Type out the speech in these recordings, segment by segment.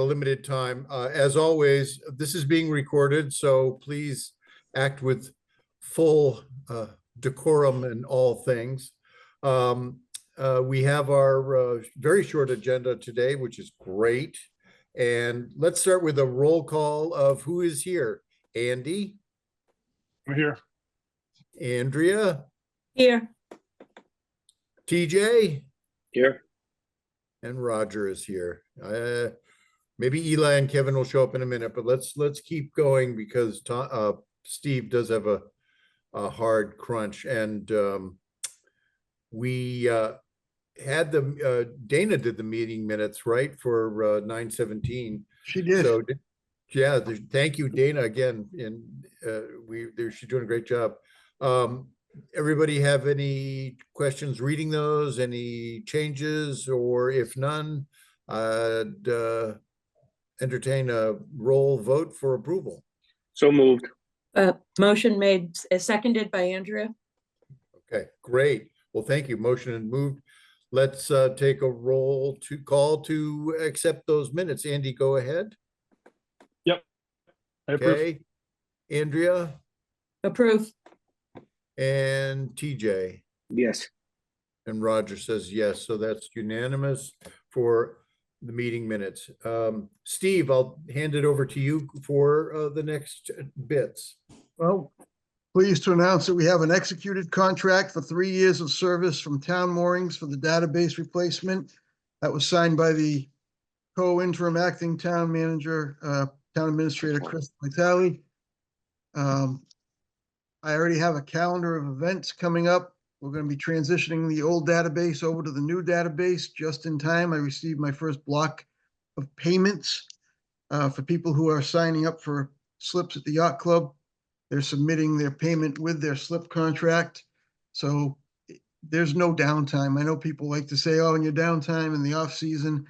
limited time. As always, this is being recorded, so please act with full decorum in all things. We have our very short agenda today, which is great. And let's start with a roll call of who is here. Andy? I'm here. Andrea? Here. TJ? Here. And Roger is here. Maybe Eli and Kevin will show up in a minute, but let's keep going because Steve does have a hard crunch, and we had Dana did the meeting minutes, right, for 9/17. She did. So yeah, thank you, Dana, again, and she's doing a great job. Everybody have any questions reading those, any changes, or if none, entertain a roll vote for approval. So moved. Motion made, seconded by Andrea. Okay, great. Well, thank you. Motion and moved. Let's take a roll to call to accept those minutes. Andy, go ahead. Yep. I approve. Okay. Andrea Approve. and TJ. Yes. And Roger says yes, so that's unanimous for the meeting minutes. Steve, I'll hand it over to you for the next bits. Well, pleased to announce that we have an executed contract for 3 years of service from Town Moorings for the database replacement. That was signed by the co-interim acting town manager, town administrator, Chris Vitale. I already have a calendar of events coming up. We're going to be transitioning the old database over to the new database just in time. I received my first block of payments for people who are signing up for slips at the yacht club. They're submitting their payment with their slip contract. So there's no downtime. I know people like to say, oh, in your downtime in the off season.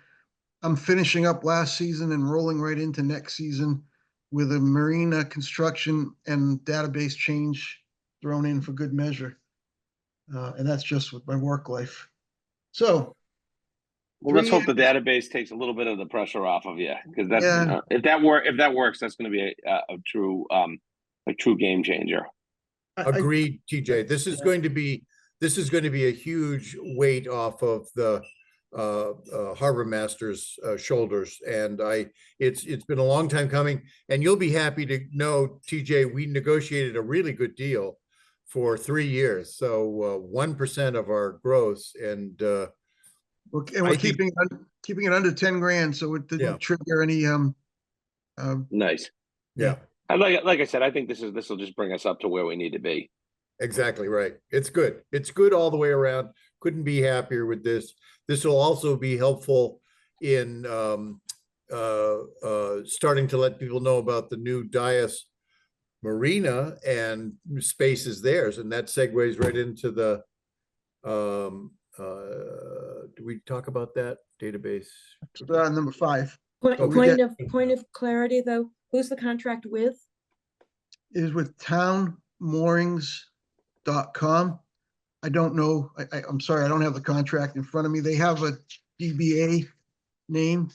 I'm finishing up last season and rolling right into next season with a marina construction and database change thrown in for good measure. And that's just with my work life. So. Well, let's hope the database takes a little bit of the pressure off of you, because that's Yeah. If that works, that's going to be a true game changer. Agreed, TJ. This is going to be a huge weight off of the harbor master's shoulders, and it's been a long time coming, and you'll be happy to know, TJ, we negotiated a really good deal for 3 years, so 1% of our gross, and we're keeping it under 10 grand, so it didn't trigger any Nice. Yeah. Like I said, I think this will just bring us up to where we need to be. Exactly right. It's good. It's good all the way around. Couldn't be happier with this. This will also be helpful in starting to let people know about the new Dias Marina and spaces theirs, and that segues right into the do we talk about that database? number 5. Point of clarity though, who's the contract with? It is with townmoorings.com. I don't know. I'm sorry, I don't have the contract in front of me. They have a DBA name.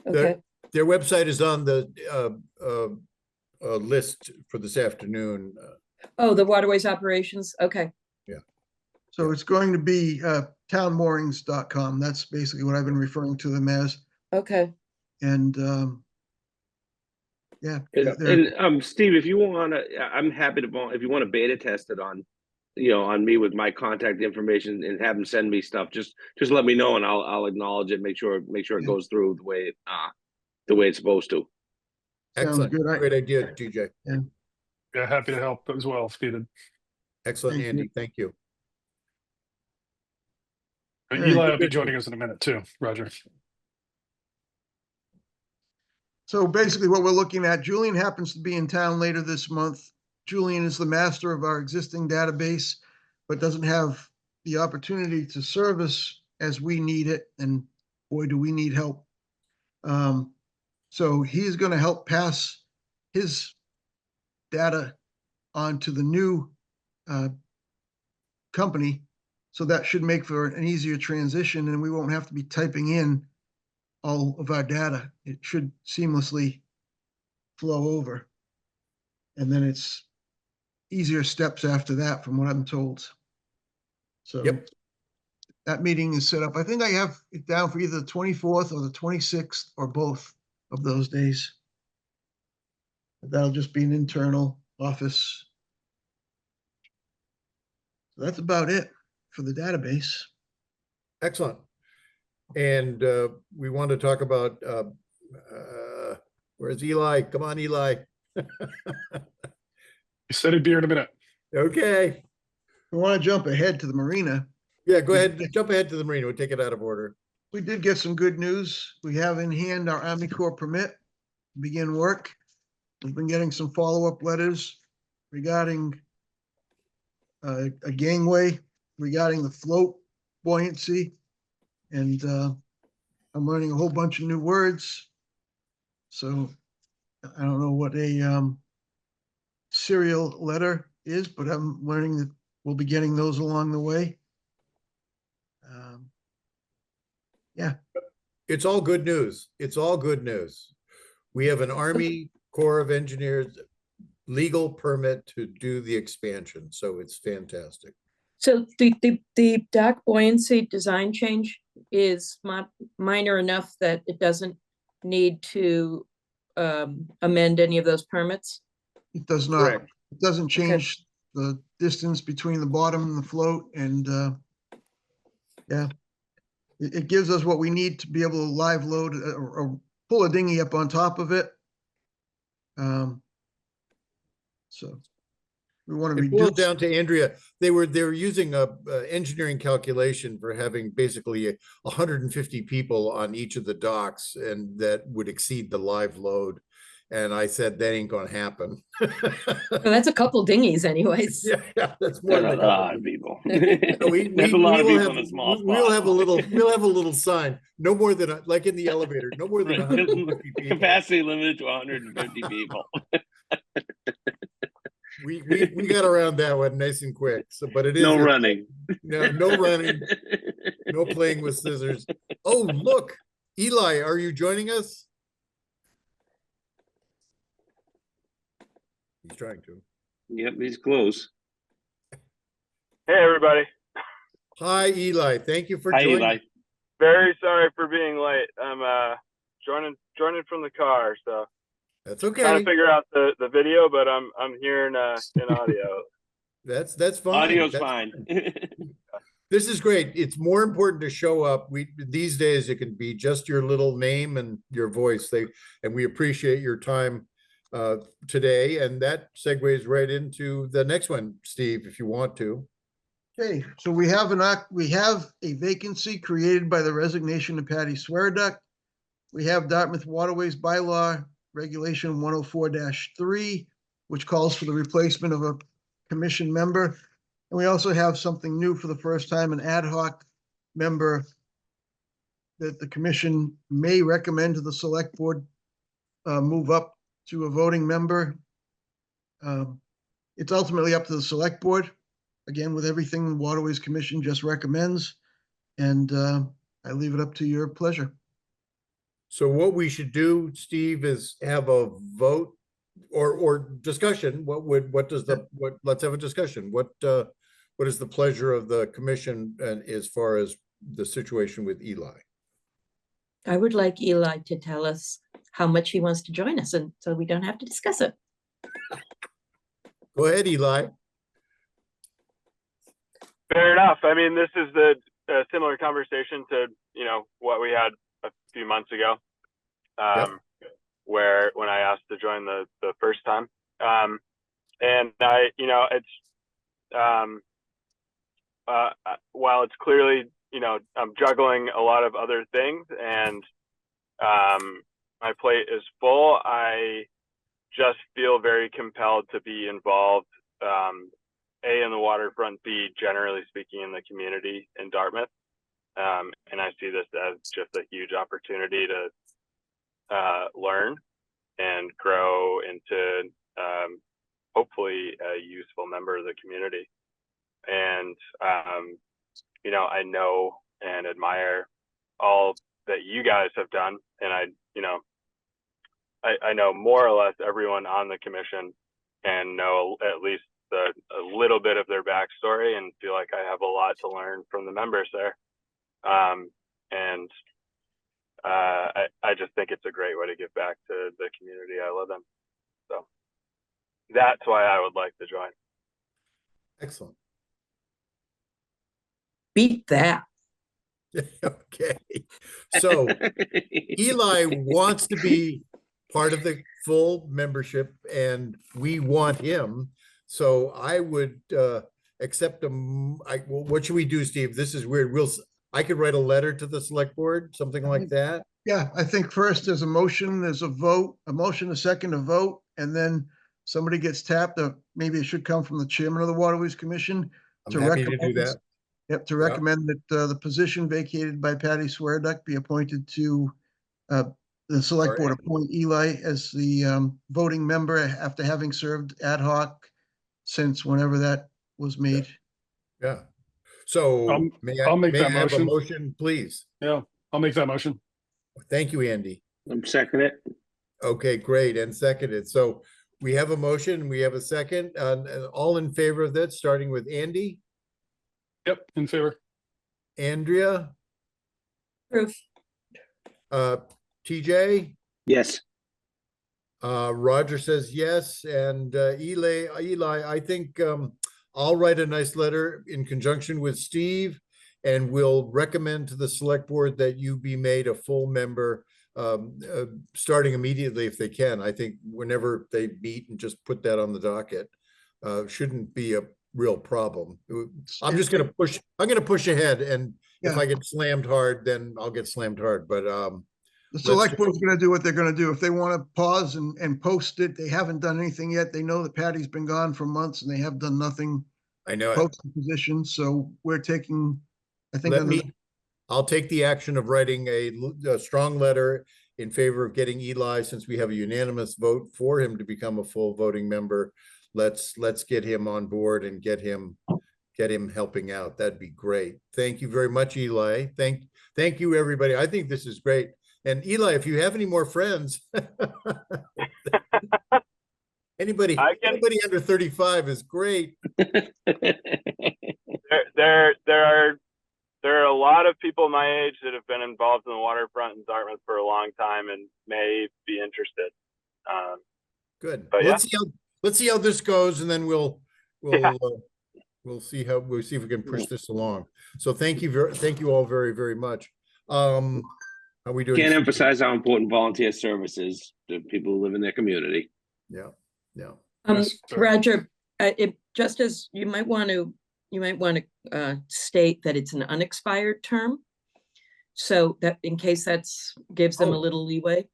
Okay. Their website is on the list for this afternoon. Oh, the Waterways operations. Okay. Yeah. So it's going to be townmoorings.com. That's basically what I've been referring to them as. Okay. And yeah. And Steve, if you want to, I'm happy to, if you want to beta test it on me with my contact information and have them send me stuff, just let me know and I'll acknowledge it, make sure it goes through the way it's supposed to. Excellent. Good. Great idea, TJ. Yeah, happy to help as well if needed. Excellent, Thank Andy. you. Thank you. And Eli will be joining us in a minute too, Roger. So basically what we're looking at, Julian happens to be in town later this month. Julian is the master of our existing database, but doesn't have the opportunity to service as we need it. And boy, do we need help. So he's going to help pass his data on to the new company. So that should make for an easier transition, and we won't have to be typing in all of our data. It should seamlessly flow over. And then it's easier steps after that, from what I'm told. So Yep. that meeting is set up. I think I have it down for either the 24th or the 26th or both of those days. That'll just be an internal office. So that's about it for the database. Excellent. And we want to talk about where's Eli? Come on, Eli. You said it'd be here in a minute. Okay. We want to jump ahead to the marina. Yeah, go ahead. Jump ahead to the marina. We'll take it out of order. We did get some good news. We have in hand our Army Corps permit to begin work. We've been getting some follow-up letters regarding a gangway, regarding the float buoyancy. And I'm learning a whole bunch of new words. So I don't know what a serial letter is, but I'm learning that we'll be getting those along the way. Yeah. It's all good news. It's all good news. We have an Army Corps of Engineers legal permit to do the expansion, so it's fantastic. So the dock buoyancy design change is minor enough that it doesn't need to amend any of those permits? It does not. Correct. It doesn't change the distance between the bottom and the float, and yeah, it gives us what we need to be able to live load or pull a dinghy up on top of it. So we want to It boiled reduce. down to Andrea. They were using a engineering calculation for having basically 150 people on each of the docks, and that would exceed the live load. And I said, that ain't going to happen. Well, that's a couple dinghies anyways. Yeah, that's more That's than a lot of people. We That's a lot of will people have, in a small spot. we'll have a little sign, no more than like in the elevator, no more than 150 people. Capacity limited to 150 people. We got around that one nice and quick. So, but it is No running. no running, no playing with scissors. Oh, look, Eli, are you joining us? He's trying to. Yep, he's close. Hey, everybody. Hi, Eli. Thank you for Hi, joining. Eli. Very sorry for being late. I'm joining from the car, so That's trying okay. to figure out the video, but I'm here in audio. That's fine. Audio's That's fine. This is great. It's more important to show up. These days it can be just your little name and your voice. And we appreciate your time today. And that segues right into the next one, Steve, if you want to. Okay, so we have a vacancy created by the resignation of Patty Swearduck. We have Dartmouth Waterways bylaw regulation 104-3, which calls for the replacement of a commission member. And we also have something new for the first time, an ad hoc member that the commission may recommend to the select board move up to a voting member. It's ultimately up to the select board, again, with everything the Waterways Commission just recommends. And I leave it up to your pleasure. So what we should do, Steve, is have a vote or discussion. Let's have a discussion. What is the pleasure of the commission and as far as the situation with Eli? I would like Eli to tell us how much he wants to join us, and so we don't have to discuss it. Go ahead, Eli. Fair enough. I mean, this is a similar conversation to what we had a few months ago, where when I asked to join the first time, and it's while it's clearly I'm juggling a lot of other things and my plate is full, I just feel very compelled to be involved, A, in the waterfront, B, generally speaking, in the community in Dartmouth. And I see this as just a huge opportunity to learn and grow into hopefully a useful member of the community. And I know and admire all that you guys have done. And I know more or less everyone on the commission and know at least a little bit of their backstory, and feel like I have a lot to learn from the members there. I just think it's a great way to give back to the community I live in. So that's why I would like to join. Excellent. Beat that. Okay. So Eli wants to be part of the full membership and we want him. So I would accept him. What should we do, Steve? This is weird. I could write a letter to the select board, something like that. Yeah, I think first there's a motion, there's a vote, a motion, a second, a vote, and then somebody gets tapped. Maybe it should come from the chairman of the Waterways Commission. I'm happy to do that. Yep, to recommend that the position vacated by Patty Swearduck be appointed to the select board, appoint Eli as the voting member after having served ad hoc since whenever that was made. Yeah. So I'll make that I have a motion. motion, please? Yeah, I'll make that motion. Thank you, Andy. I'm second it. Okay, great, and seconded. So we have a motion, we have a second, and all in favor of that, starting with Andy, Yep, in favor. Andrea, Proof. TJ, Yes. Roger says yes, and Eli, I think I'll write a nice letter in conjunction with Steve, and we'll recommend to the select board that you be made a full member starting immediately if they can. I think whenever they meet and just put that on the docket shouldn't be a real problem. I'm just going to push. I'm going to push ahead, and if I get slammed hard, then I'll get slammed hard. But the select board's going to do what they're going to do. If they want to pause and post it, they haven't done anything yet. They know that Patty's been gone for months and they have done nothing. I know post the position. So we're taking, I think, I'll take the action of writing a strong letter in favor of getting Eli, since we have a unanimous vote for him to become a full voting member. Let's get him on board and get him helping out. That'd be great. Thank you very much, Eli. Thank you, everybody. I think this is great. And Eli, if you have any more friends, anybody under 35 is great. There are a lot of people my age that have been involved in the waterfront in Dartmouth for a long time and may be interested. Good. But let's see how this goes, and then we'll see if we can push this along. So thank you all very, very much. How are we doing? Can't emphasize how important volunteer service is to people who live in their community. Yeah. Roger, just as you might want to state that it's an unexpired term, so that in case gives them a little leeway.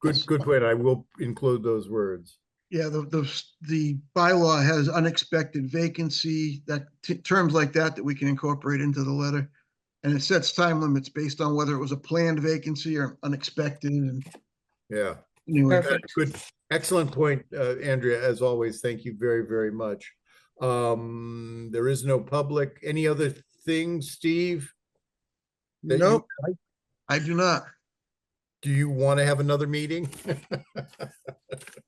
Good point. I will include those words. Yeah, the bylaw has unexpected vacancy, that terms like that we can incorporate into the letter. And it sets time limits based on whether it was a planned vacancy or unexpected. And yeah, anyway, good, excellent point, Andrea. As always, thank you very, very much. There is no public. Any other things, Steve? No, I do not. Do you want to have another meeting?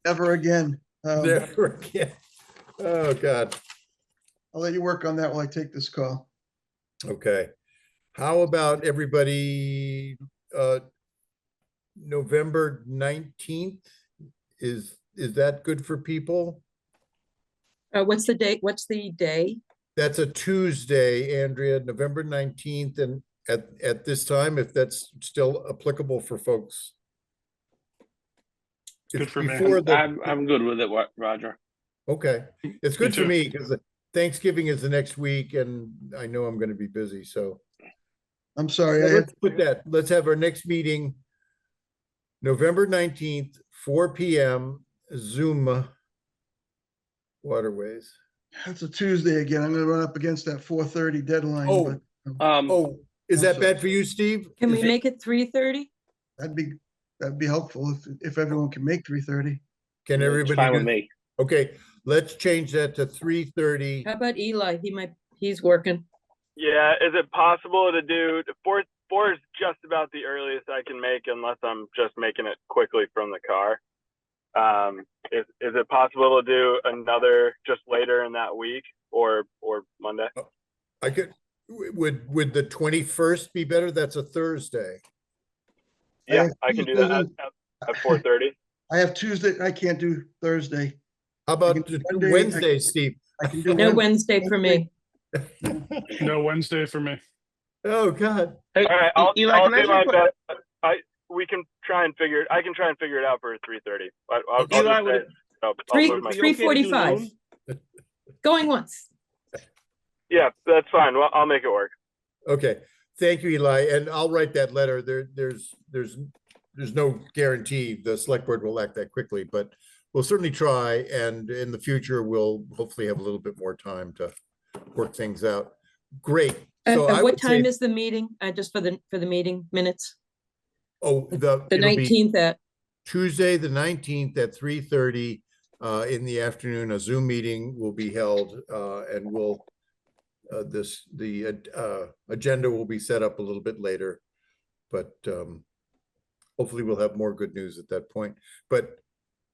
Never again. Never again. Oh God. I'll let you work on that while I take this call. Okay. How about everybody, November 19th? Is that good for people? What's the date? What's the day? That's a Tuesday, Andrea, November 19th, and at this time, if that's still applicable for folks. Good for me. I'm good with it, Roger. Okay, it's good for me because Thanksgiving is the next week, and I know I'm going to be busy. So I'm sorry. Let's put that. Let's have our next meeting, November 19th, 4 p.m. Zoom. Waterways. That's a Tuesday again. I'm going to run up against that 4:30 deadline. Oh, is that bad for you, Steve? Can we make it 3:30? That'd be helpful if everyone can make 3:30. Can everybody? It's fine with me. Okay, let's change that to 3:30. How about Eli? He's working. Yeah, is it possible to do 4 is just about the earliest I can make, unless I'm just making it quickly from the car. Is it possible to do another just later in that week or Monday? I could, would the 21st be better? That's a Thursday. Yeah, have I can do that at 4:30. I have Tuesday, I can't do Thursday. How I can about do Monday, Wednesday, Steve? I can do No Wednesday for me. No Wednesday for me. Oh, God. Hey, All right, I'll Eli, can I do my ask you a best. I can try and figure it out for 3:30. I'll Okay. Eli, just would say, it- I'll Three- move my- be okay to do 3:45. noon? Going once. Yeah, that's fine. Well, I'll make it work. Okay, thank you, Eli, and I'll write that letter. There's no guarantee the select board will act that quickly, but we'll certainly try, and in the future, we'll hopefully have a little bit more time to work things out. Great. So I What would say, time is the meeting? Just for the meeting minutes? oh, The it'll be 19th at, Tuesday, the 19th at 3:30 in the afternoon. A Zoom meeting will be held, and we'll the agenda will be set up a little bit later, but hopefully we'll have more good news at that point. But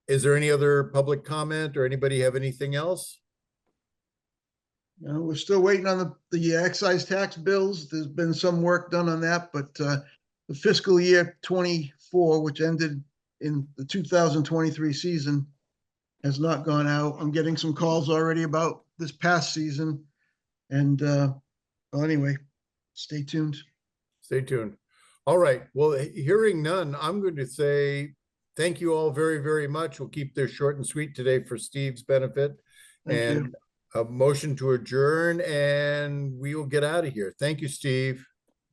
is there any other public comment or anybody have anything else? We're still waiting on the excise tax bills. There's been some work done on that, but the fiscal year 24, which ended in the 2023 season, has not gone out. I'm getting some calls already about this past season. And well, anyway, stay tuned. Stay tuned. All right. Well, hearing none, I'm going to say thank you all very, very much. We'll keep this short and sweet today for Steve's benefit. Thank you. And a motion to adjourn, and we will get out of here. Thank you, Steve.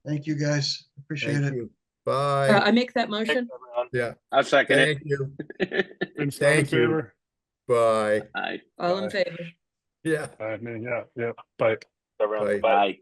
Thank you, guys. Appreciate Thank it. you. Bye. I make that Thanks, motion. everyone. Yeah. I'll second Thank you. Vince, Thank all in you. favor? Bye. Aye. All in Bye. favor. Yeah. I mean, yeah, bye. Everyone, Bye. bye. Aye.